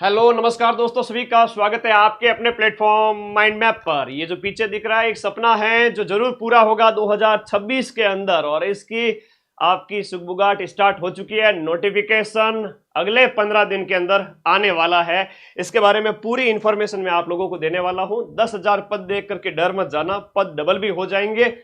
Hello नमस्कार दोस्तों, सभी का स्वागत है आपके अपने प्लेटफॉर्म माइंड मैप पर। ये जो पीछे दिख रहा है एक सपना है जो जरूर पूरा होगा 2026 के अंदर, और इसकी आपकी सुगबुगाहट स्टार्ट हो चुकी है। नोटिफिकेशन अगले 15 दिन के अंदर आने वाला है। इसके बारे में पूरी इंफॉर्मेशन मैं आप लोगों को देने वाला हूं। 10,000 पद देख करके डर मत जाना, पद डबल भी हो जाएंगे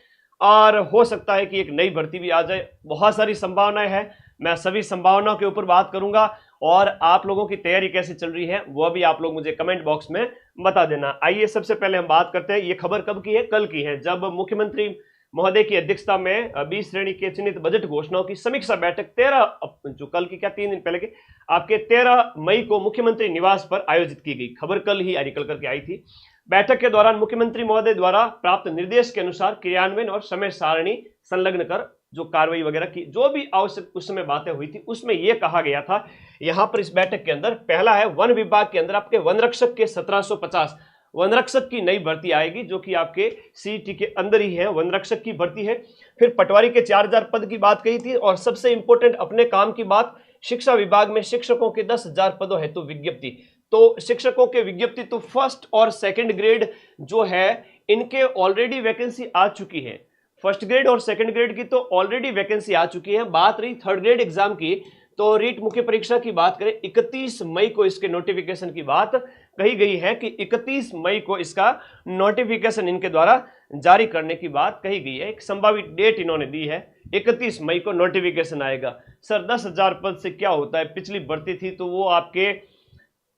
और हो सकता है कि एक नई भर्ती भी आ जाए। बहुत सारी संभावनाएं हैं, मैं सभी संभावनाओं के ऊपर बात करूंगा और आप लोगों की तैयारी कैसे चल रही है वो भी आप लोग मुझे कमेंट बॉक्स में बता देना। आइए सबसे पहले हम बात करते हैं, ये खबर कब की है? कल की है, जब मुख्यमंत्री महोदय की अध्यक्षता में 20 श्रेणी के चयनित बजट घोषणाओं की समीक्षा बैठक 13 जो कल की क्या 3 दिन पहले की आपके 13 मई को मुख्यमंत्री निवास पर आयोजित की गई। खबर कल ही निकल करके आई थी। बैठक के दौरान मुख्यमंत्री महोदय द्वारा प्राप्त निर्देश के अनुसार क्रियान्वयन और समय सारणी संलग्न कर जो कार्रवाई वगैरह की जो भी आवश्यक उस समय बातें हुई थी, उसमें यह कहा गया था यहां पर इस बैठक के अंदर, पहला है वन विभाग के अंदर आपके वन रक्षक के 1750 वन रक्षक की नई भर्ती आएगी, जो कि आपके सीईटी के अंदर ही है, वन रक्षक की भर्ती है। फिर पटवारी के 4000 पद की बात कही थी, और सबसे इंपॉर्टेंट अपने काम की बात, शिक्षा विभाग में शिक्षकों के 10,000 पदों हेतु विज्ञप्ति। तो शिक्षकों के विज्ञप्ति तो फर्स्ट और सेकंड ग्रेड जो है इनके ऑलरेडी वैकेंसी आ चुकी है। फर्स्ट ग्रेड और सेकंड ग्रेड की तो ऑलरेडी वैकेंसी आ चुकी है। बात रही थर्ड ग्रेड एग्जाम की, तो रीट मुख्य परीक्षा की बात करें 31 मई को इसके नोटिफिकेशन की बात कही गई है कि 31 मई को इसका नोटिफिकेशन इनके द्वारा जारी करने की बात कही गई है। एक संभावित डेट इन्होंने दी है, 31 मई को नोटिफिकेशन आएगा। सर 10,000 पद से क्या होता है? पिछली भर्ती थी तो वो आपके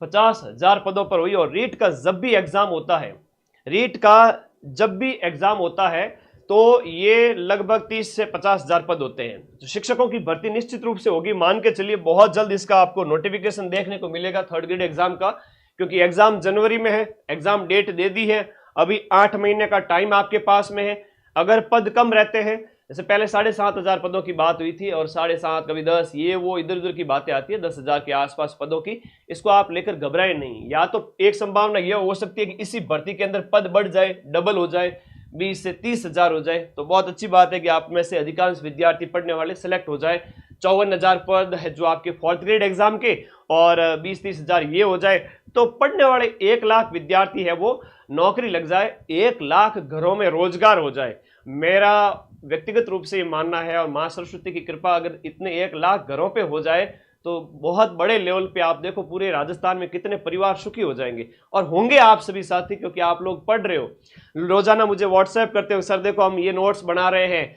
50,000 पदों पर हुई, और रीट का जब भी एग्जाम होता है, रीट का जब भी एग्जाम होता है तो ये लगभग 30 से 50,000 पद होते हैं। तो शिक्षकों की भर्ती निश्चित रूप से होगी, मान के चलिए बहुत जल्द इसका आपको नोटिफिकेशन देखने को मिलेगा थर्ड ग्रेड एग्जाम का, क्योंकि एग्जाम जनवरी में है, एग्जाम डेट दे दी है, अभी 8 महीने का टाइम आपके पास में है। अगर पद कम रहते हैं, जैसे पहले 7,500 पदों की बात हुई थी और 7.5 कभी 10, ये वो इधर उधर की बातें आती है 10,000 के आसपास पदों की, इसको आप लेकर घबराए नहीं। या तो एक संभावना यह हो सकती है कि इसी भर्ती के अंदर पद बढ़ जाए, डबल हो जाए, 20 से 30,000 हो जाए, तो बहुत अच्छी बात है कि आप में से अधिकांश विद्यार्थी पढ़ने वाले सेलेक्ट हो जाए। 54,000 पद है जो आपके फोर्थ ग्रेड एग्जाम के, और 20-30,000 ये हो जाए, तो पढ़ने वाले 1 लाख विद्यार्थी है वो नौकरी लग जाए, 1 लाख घरों में रोजगार हो जाए। मेरा व्यक्तिगत रूप से ये मानना है, और मां सरस्वती की कृपा अगर इतने 1 लाख घरों पे हो जाए तो बहुत बड़े लेवल पे आप देखो पूरे राजस्थान में कितने परिवार सुखी हो जाएंगे, और होंगे आप सभी साथी, क्योंकि आप लोग पढ़ रहे हो, रोजाना मुझे व्हाट्सएप करते हो, सर देखो हम ये नोट्स बना रहे हैं।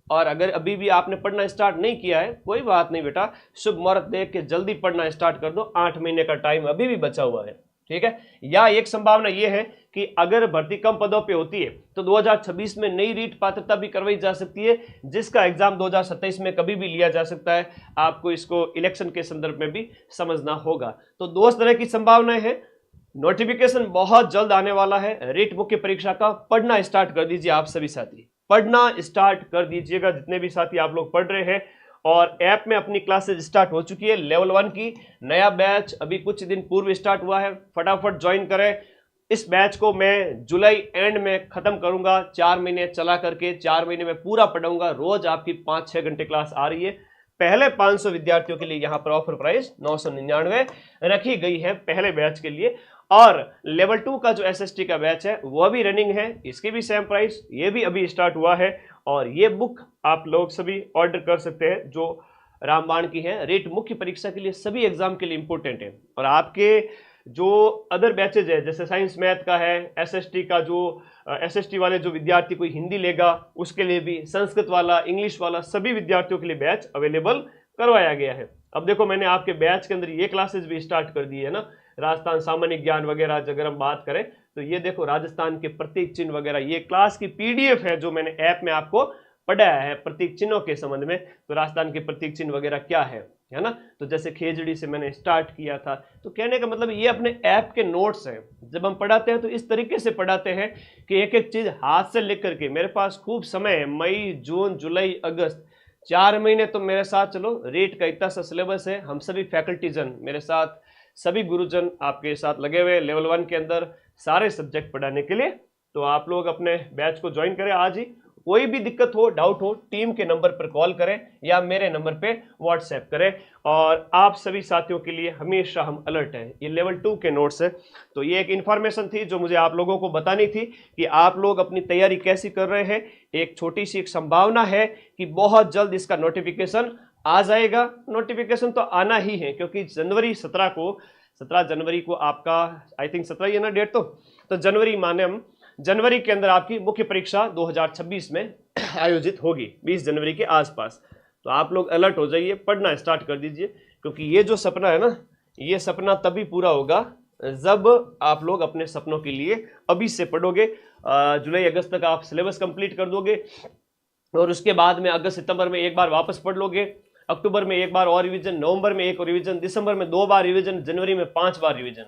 और अगर अभी भी आपने पढ़ना स्टार्ट नहीं किया है, कोई बात नहीं बेटा, शुभ मुहूर्त देख के जल्दी पढ़ना स्टार्ट कर दो, 8 महीने का टाइम अभी भी बचा हुआ है, ठीक है। या एक संभावना यह है कि अगर भर्ती कम पदों पे होती है तो 2026 में नई रीट पात्रता भी करवाई जा सकती है, जिसका एग्जाम 2027 में कभी भी लिया जा सकता है। आपको इसको इलेक्शन के संदर्भ में भी समझना होगा। तो दो तरह की संभावनाएं हैं। नोटिफिकेशन बहुत जल्द आने वाला है रीट मुख्य परीक्षा का, पढ़ना स्टार्ट कर दीजिए आप सभी साथी, पढ़ना स्टार्ट कर दीजिएगा जितने भी साथी आप लोग पढ़ रहे हैं। और ऐप में अपनी क्लासेज स्टार्ट हो चुकी है, लेवल 1 की नया बैच अभी कुछ दिन पूर्व स्टार्ट हुआ है, फटाफट ज्वाइन करें। इस बैच को मैं जुलाई एंड में खत्म करूंगा, 4 महीने चला करके 4 महीने में पूरा पढ़ाऊंगा। रोज आपकी 5-6 घंटे क्लास आ रही है। पहले 500 विद्यार्थियों के लिए यहां पर ऑफर प्राइस 999 रखी गई है पहले बैच के लिए। और लेवल 2 का जो एसएसटी का बैच है वह भी रनिंग है, इसकी भी सेम प्राइस, ये भी अभी स्टार्ट हुआ है। और ये बुक आप लोग सभी ऑर्डर कर सकते हैं जो रामबाण की है, रीट मुख्य परीक्षा के लिए, सभी एग्जाम के लिए इंपॉर्टेंट है। और आपके जो अदर बैचेज है, जैसे साइंस मैथ का है, एसएसटी का जो एसएसटी वाले जो विद्यार्थी कोई हिंदी लेगा उसके लिए भी, संस्कृत वाला, इंग्लिश वाला, सभी विद्यार्थियों के लिए बैच अवेलेबल करवाया गया है। अब देखो मैंने आपके बैच के अंदर ये क्लासेस भी स्टार्ट कर दी है ना, राजस्थान सामान्य ज्ञान वगैरह अगर हम बात करें तो ये देखो राजस्थान के प्रतीक चिन्ह वगैरह, ये क्लास की पीडीएफ है जो मैंने ऐप में आपको पढ़ाया है प्रतीक चिन्हों के संबंध में। तो राजस्थान के प्रतीक चिन्ह वगैरह क्या है ना, तो जैसे खेजड़ी से मैंने स्टार्ट किया था। तो कहने का मतलब ये अपने ऐप के नोट्स हैं, जब हम पढ़ाते हैं तो इस तरीके से पढ़ाते हैं कि एक एक चीज हाथ से लिख करके, मेरे पास खूब समय है, मई, जून, जुलाई, अगस्त, 4 महीने तो मेरे साथ चलो। रीट का इतना सा सिलेबस है, हम सभी फैकल्टी जन मेरे साथ, सभी गुरुजन आपके साथ लगे हुए लेवल 1 के अंदर सारे सब्जेक्ट पढ़ाने के लिए। तो आप लोग अपने बैच को ज्वाइन करें आज ही। कोई भी दिक्कत हो, डाउट हो, टीम के नंबर पर कॉल करें या मेरे नंबर पे व्हाट्सएप करें। और आप सभी साथियों के लिए हमेशा हम अलर्ट हैं। ये लेवल 2 के नोट्स है, तो ये एक इन्फॉर्मेशन थी जो मुझे आप लोगों को बतानी थी कि आप लोग अपनी तैयारी कैसी कर रहे हैं। एक छोटी सी एक संभावना है कि बहुत जल्द इसका नोटिफिकेशन आ जाएगा। नोटिफिकेशन तो आना ही है, क्योंकि जनवरी 17 जनवरी को आपका, आई थिंक 17 ही है ना डेट, तो जनवरी माने हम जनवरी के अंदर आपकी मुख्य परीक्षा 2026 में आयोजित होगी 20 जनवरी के आसपास। तो आप लोग अलर्ट हो जाइए, पढ़ना स्टार्ट कर दीजिए, क्योंकि ये जो सपना है ना, ये सपना तभी पूरा होगा जब आप लोग अपने सपनों के लिए अभी से पढ़ोगे। जुलाई अगस्त तक आप सिलेबस कंप्लीट कर दोगे और उसके बाद में अगस्त सितंबर में एक बार वापस पढ़ लोगे, अक्टूबर में एक बार और रिवीजन, नवंबर में एक और रिवीजन, दिसंबर में 2 बार रिवीजन, जनवरी में 5 बार रिवीजन।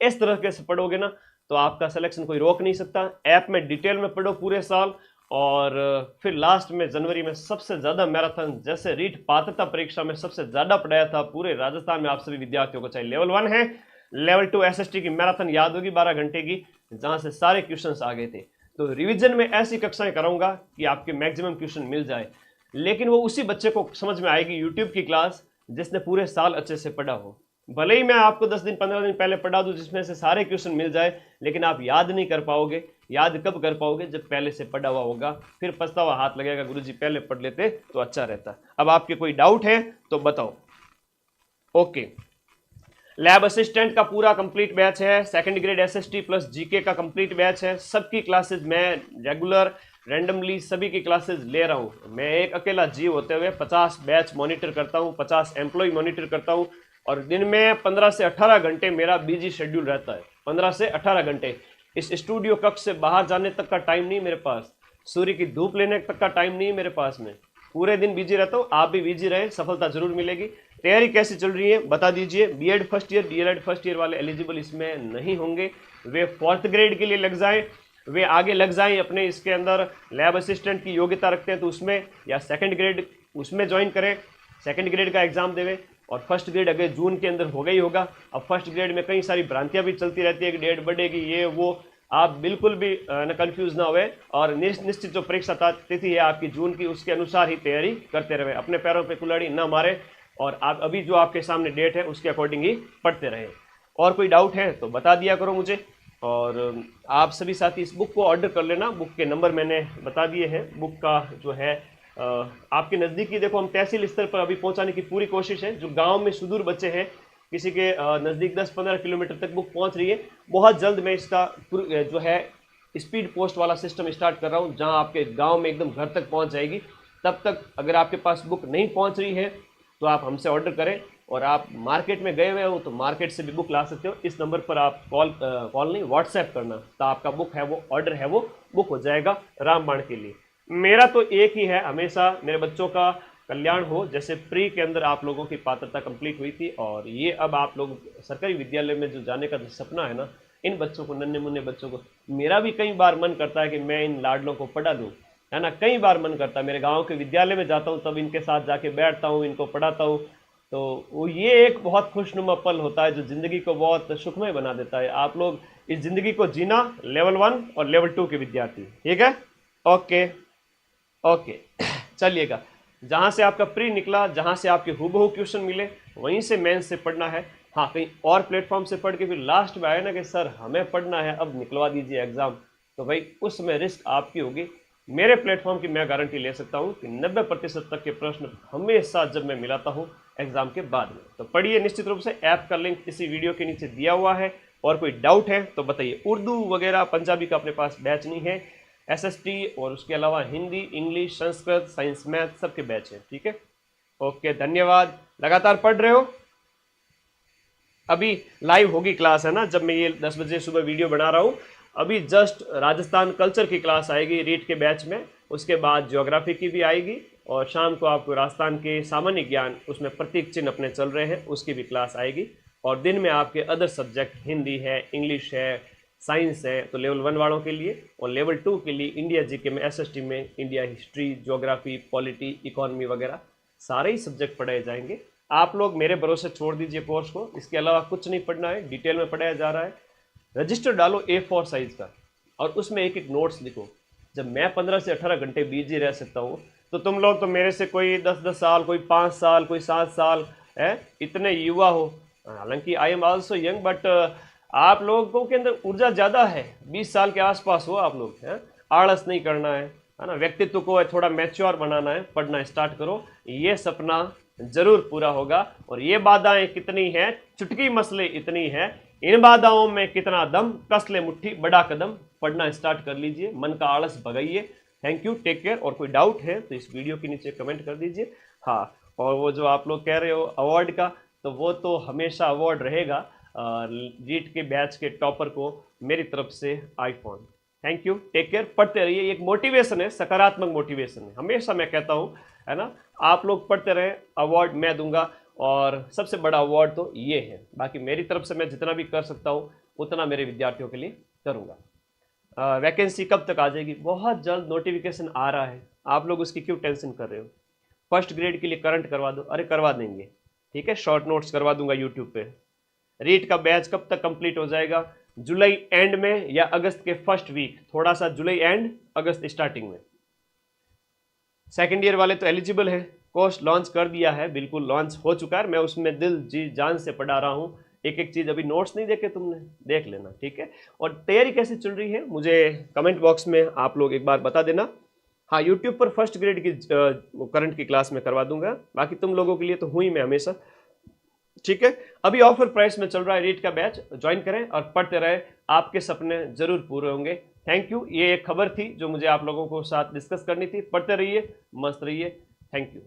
इस तरह के से पढ़ोगे ना तो आपका सिलेक्शन कोई रोक नहीं सकता। ऐप में डिटेल में पढ़ो पूरे साल, और फिर लास्ट में जनवरी में सबसे ज़्यादा मैराथन, जैसे रीट पात्रता परीक्षा में सबसे ज़्यादा पढ़ाया था पूरे राजस्थान में आप सभी विद्यार्थियों को, चाहे लेवल 1 है, लेवल 2 एसएसटी की मैराथन याद होगी 12 घंटे की, जहाँ से सारे क्वेश्चंस आ गए थे। तो रिवीजन में ऐसी कक्षाएं कराऊंगा कि आपके मैक्सिमम क्वेश्चन मिल जाए, लेकिन वो उसी बच्चे को समझ में आएगी यूट्यूब की क्लास जिसने पूरे साल अच्छे से पढ़ा हो। भले ही मैं आपको 10 दिन 15 दिन पहले पढ़ा दूं जिसमें से सारे क्वेश्चन मिल जाए, लेकिन आप याद नहीं कर पाओगे। याद कब कर पाओगे? जब पहले से पढ़ा हुआ होगा, फिर पछतावा हाथ लगेगा, गुरुजी पहले पढ़ लेते तो अच्छा रहता। अब आपके कोई डाउट है तो बताओ। ओके, लैब असिस्टेंट का पूरा कंप्लीट बैच है, second grade SST plus GK का कंप्लीट बैच है। सबकी क्लासेस मैं रेगुलर रैंडमली सभी की क्लासेस ले रहा हूं। मैं एक अकेला जीव होते हुए 50 बैच मॉनिटर करता हूं, 50 एम्प्लॉय मॉनिटर करता हूं, और दिन में 15 से 18 घंटे मेरा बिजी शेड्यूल रहता है। 15 से 18 घंटे इस स्टूडियो कक्ष से बाहर जाने तक का टाइम नहीं मेरे पास, सूर्य की धूप लेने तक का टाइम नहीं मेरे पास में। पूरे दिन बिजी रहता हूँ। आप भी बिजी रहे, सफलता जरूर मिलेगी। तैयारी कैसी चल रही है बता दीजिए। BEd first year, DElEd first year वाले एलिजिबल इसमें नहीं होंगे, वे 4th ग्रेड के लिए लग जाएं, वे आगे लग जाएं अपने इसके अंदर लैब असिस्टेंट की योग्यता रखते हैं तो उसमें, या सेकंड ग्रेड उसमें ज्वाइन करें, सेकंड ग्रेड का एग्जाम देवें। और फर्स्ट ग्रेड अगर जून के अंदर हो गई होगा। अब फर्स्ट ग्रेड में कई सारी भ्रांतियां भी चलती रहती है कि डेट बढ़ेगी, ये वो, आप बिल्कुल भी न कंफ्यूज ना हुए, और निश्चित जो परीक्षा तिथि है आपकी जून की, उसके अनुसार ही तैयारी करते रहे, अपने पैरों पे कुल्हाड़ी ना मारे, और आप अभी जो आपके सामने डेट है उसके अकॉर्डिंग ही पढ़ते रहे। और कोई डाउट है तो बता दिया करो मुझे। और आप सभी साथी इस बुक को ऑर्डर कर लेना। बुक के नंबर मैंने बता दिए हैं। बुक का जो है आपके नज़दीकी, देखो हम तहसील स्तर पर अभी पहुंचाने की पूरी कोशिश है। जो गांव में सुदूर बच्चे हैं, किसी के नज़दीक 10-15 किलोमीटर तक बुक पहुंच रही है। बहुत जल्द मैं इसका जो है स्पीड पोस्ट वाला सिस्टम स्टार्ट कर रहा हूं, जहां आपके गांव में एकदम घर तक पहुंच जाएगी। तब तक अगर आपके पास बुक नहीं पहुंच रही है तो आप हमसे ऑर्डर करें, और आप मार्केट में गए हुए हो तो मार्केट से भी बुक ला सकते हो। इस नंबर पर आप कॉल नहीं व्हाट्सएप करना, तो आपका बुक है वो ऑर्डर है वो बुक हो जाएगा रामबाण के लिए। मेरा तो एक ही है, हमेशा मेरे बच्चों का कल्याण हो। जैसे प्री के अंदर आप लोगों की पात्रता कंप्लीट हुई थी, और ये अब आप लोग सरकारी विद्यालय में जो जाने का जो सपना है ना, इन बच्चों को, नन्हे मुन्ने बच्चों को, मेरा भी कई बार मन करता है कि मैं इन लाडलों को पढ़ा दूँ, है ना। कई बार मन करता है। मेरे गाँव के विद्यालय में जाता हूँ तब इनके साथ जाके बैठता हूँ, इनको पढ़ाता हूँ, तो वो ये एक बहुत खुशनुमा पल होता है जो ज़िंदगी को बहुत सुखमय बना देता है। आप लोग इस ज़िंदगी को जीना, लेवल 1 और लेवल 2 के विद्यार्थी, ठीक है। ओके चलिएगा। जहाँ से आपका प्री निकला, जहाँ से आपके हूबहू क्वेश्चन मिले, वहीं से मेंस से पढ़ना है। हाँ, कहीं और प्लेटफॉर्म से पढ़ के फिर लास्ट में आए ना कि सर हमें पढ़ना है, अब निकलवा दीजिए एग्ज़ाम, तो भाई उसमें रिस्क आपकी होगी। मेरे प्लेटफॉर्म की मैं गारंटी ले सकता हूँ कि 90% तक के प्रश्न हमेशा जब मैं मिलाता हूँ एग्जाम के बाद में। तो पढ़िए निश्चित रूप से। ऐप का लिंक इसी वीडियो के नीचे दिया हुआ है। और कोई डाउट है तो बताइए। उर्दू वगैरह पंजाबी का अपने पास बैच नहीं है, एसएसटी और उसके अलावा Hindi, English, Sanskrit, science, math सबके बैच है, ठीक है। ओके, धन्यवाद। लगातार पढ़ रहे हो। अभी लाइव होगी क्लास, है ना, जब मैं ये 10 बजे सुबह वीडियो बना रहा हूँ। अभी जस्ट राजस्थान कल्चर की क्लास आएगी रीट के बैच में, उसके बाद ज्योग्राफी की भी आएगी, और शाम को आपको राजस्थान के सामान्य ज्ञान, उसमें प्रतीक चिन्ह अपने चल रहे हैं, उसकी भी क्लास आएगी। और दिन में आपके अदर सब्जेक्ट हिंदी है, इंग्लिश है, साइंस है, तो लेवल 1 वालों के लिए, और लेवल 2 के लिए इंडिया जीके में, एसएसटी में India history, geography, polity, economy वगैरह सारे ही सब्जेक्ट पढ़ाए जाएंगे। आप लोग मेरे भरोसे छोड़ दीजिए कोर्स को, इसके अलावा कुछ नहीं पढ़ना है, डिटेल में पढ़ाया जा रहा है। रजिस्टर डालो A4 साइज का, और उसमें एक एक नोट्स लिखो। जब मैं 15 से 18 घंटे बिजी रह सकता हूँ, तो तुम लोग तो मेरे से कोई 10-10 साल, कोई 5 साल, कोई 7 साल है, इतने युवा हो। हालांकि I am also young, but आप लोगों के अंदर ऊर्जा ज़्यादा है, 20 साल के आसपास हो आप लोग हैं। आलस नहीं करना है ना, व्यक्तित्व को थोड़ा मैच्योर बनाना है, पढ़ना स्टार्ट करो, ये सपना जरूर पूरा होगा। और ये बाधाएं कितनी हैं, चुटकी मसले इतनी हैं, इन बाधाओं में कितना दम, कस ले मुट्ठी बड़ा कदम, पढ़ना स्टार्ट कर लीजिए, मन का आलस भगाइए। Thank you, take care. और कोई डाउट है तो इस वीडियो के नीचे कमेंट कर दीजिए। हाँ, और वो जो आप लोग कह रहे हो अवार्ड का, तो वो तो हमेशा अवार्ड रहेगा। रीट के बैच के टॉपर को मेरी तरफ से iPhone. Thank you, take care, पढ़ते रहिए। एक मोटिवेशन है, सकारात्मक मोटिवेशन है, हमेशा मैं कहता हूँ, है ना। आप लोग पढ़ते रहें, अवार्ड मैं दूंगा, और सबसे बड़ा अवार्ड तो ये है। बाकी मेरी तरफ से मैं जितना भी कर सकता हूँ उतना मेरे विद्यार्थियों के लिए करूँगा। वैकेंसी कब तक आ जाएगी? बहुत जल्द नोटिफिकेशन आ रहा है, आप लोग उसकी क्यों टेंशन कर रहे हो? फर्स्ट ग्रेड के लिए करंट करवा दो, अरे करवा देंगे, ठीक है, शॉर्ट नोट्स करवा दूंगा यूट्यूब पे। रीट का बैच कब तक कंप्लीट हो जाएगा? जुलाई एंड में या अगस्त के फर्स्ट वीक, थोड़ा सा जुलाई एंड अगस्त स्टार्टिंग में। सेकेंड ईयर वाले तो एलिजिबल है, कोर्स लॉन्च कर दिया है, बिल्कुल लॉन्च हो चुका है, मैं उसमें दिल जी जान से पढ़ा रहा हूँ। एक एक चीज़, अभी नोट्स नहीं देखे तुमने, देख लेना, ठीक है। और तैयारी कैसे चल रही है मुझे कमेंट बॉक्स में आप लोग एक बार बता देना। हाँ, यूट्यूब पर फर्स्ट ग्रेड की करंट की क्लास में करवा दूंगा, बाकी तुम लोगों के लिए तो हुई मैं हमेशा, ठीक है। अभी ऑफर प्राइस में चल रहा है रीट का बैच, ज्वाइन करें और पढ़ते रहे, आपके सपने जरूर पूरे होंगे। थैंक यू, ये एक खबर थी जो मुझे आप लोगों को साथ डिस्कस करनी थी। पढ़ते रहिए, मस्त रहिए, थैंक यू।